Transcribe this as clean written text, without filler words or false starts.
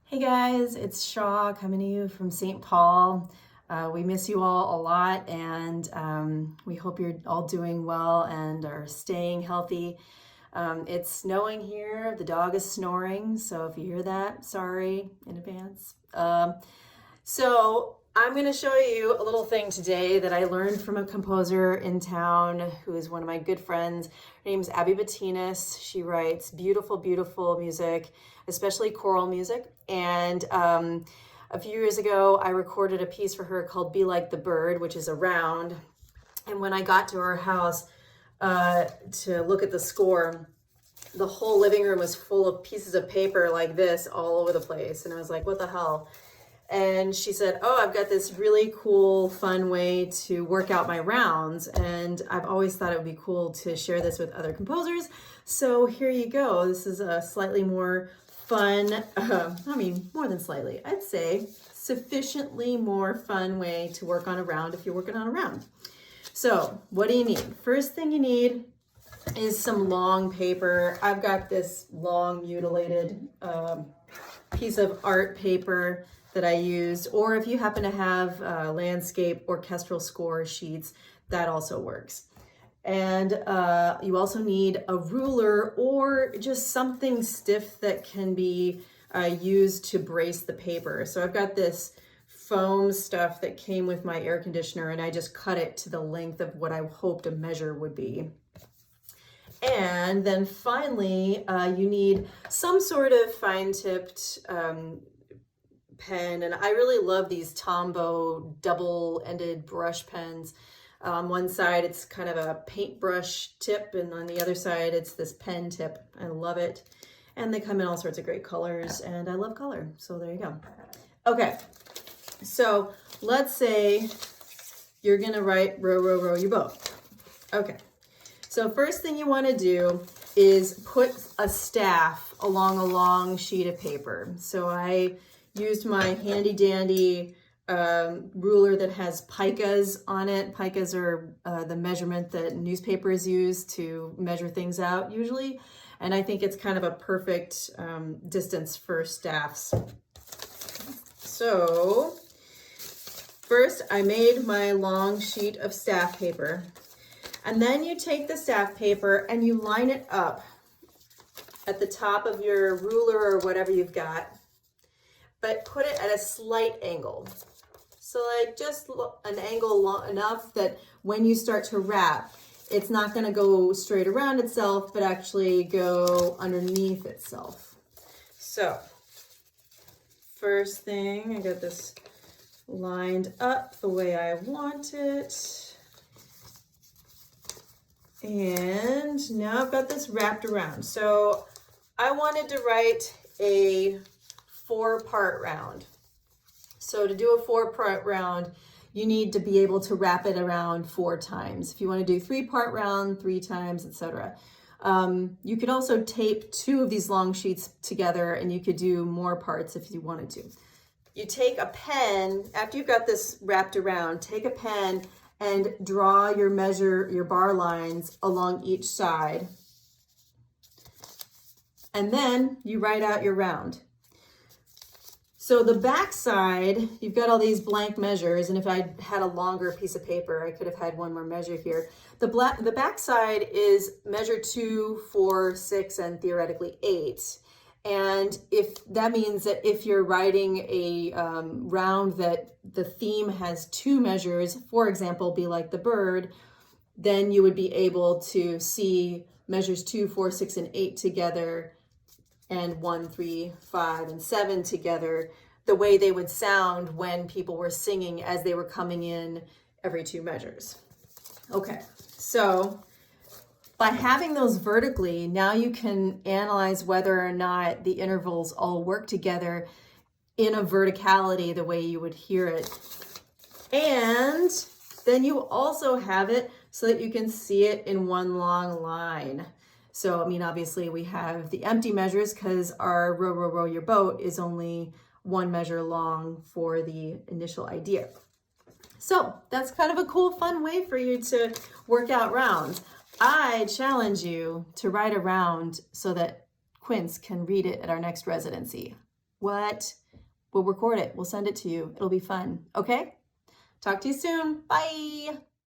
Hey guys, it's Shaw coming to you from St. Paul. We miss you all a lot, and we hope you're all doing well and are staying healthy. It's snowing here. The dog is snoring, so if you hear that, sorry in advance. So I'm going to show you a little thing today that I learned from a composer in town who is one of my good friends. Her name is Abby Betinis. She writes beautiful, beautiful music, especially choral music. And a few years ago, I recorded a piece for her called Be Like the Bird, which is a round. And when I got to her house to look at the score, the whole living room was full of pieces of paper like this all over the place. And I was like, what the hell? And she said, oh, I've got this really cool, fun way to work out my rounds. And I've always thought it would be cool to share this with other composers. So here you go. This is a slightly more fun, more than slightly, I'd say sufficiently more fun way to work on a round if you're working on a round. So what do you need? First thing you need is some long paper. I've got this long mutilated piece of art paper that I used, or if you happen to have landscape orchestral score sheets, that also works. And you also need a ruler or just something stiff that can be used to brace the paper. So I've got this foam stuff that came with my air conditioner, and I just cut it to the length of what I hoped a measure would be. And then finally, you need some sort of fine-tipped pen, and I really love these Tombow double-ended brush pens. On one side it's kind of a paintbrush tip, and on the other side it's this pen tip. I love it, and they come in all sorts of great colors, and I love color, so there you go. Okay, so let's say you're gonna write row, row, row your boat. Okay, so first thing you want to do is put a staff along a long sheet of paper. So I used my handy dandy ruler that has picas on it. Picas are the measurement that newspapers use to measure things out usually. And I think it's kind of a perfect distance for staffs. So first I made my long sheet of staff paper. And then you take the staff paper and you line it up at the top of your ruler or whatever you've got, but put it at a slight angle. So like just an angle long enough that when you start to wrap, it's not going to go straight around itself, but actually go underneath itself. So first thing, I got this lined up the way I want it. And now I've got this wrapped around. So I wanted to write a 4-part round. So to do a 4-part round, you need to be able to wrap it around 4 times. If you want to do 3-part round, 3 times, etc. You could also tape 2 of these long sheets together, and you could do more parts if you wanted to. You take a pen, after you've got this wrapped around, take a pen and draw your bar lines along each side. And then you write out your round. So the back side, you've got all these blank measures, and if I had a longer piece of paper, I could have had one more measure here. The back side is measure 2, 4, 6, and theoretically 8. And if that means that if you're writing a round that the theme has 2 measures, for example, Be Like the Bird, then you would be able to see measures 2, 4, 6, and 8 together, and 1, 3, 5, and 7 together, the way they would sound when people were singing as they were coming in every 2 measures. Okay, so by having those vertically, now you can analyze whether or not the intervals all work together in a verticality the way you would hear it. And then you also have it so that you can see it in one long line. So, obviously we have the empty measures because our row, row, row your boat is only 1 measure long for the initial idea. So that's kind of a cool, fun way for you to work out rounds. I challenge you to write a round so that Quince can read it at our next residency. what? We'll record it. We'll send it to you. It'll be fun. Okay? Talk to you soon. Bye.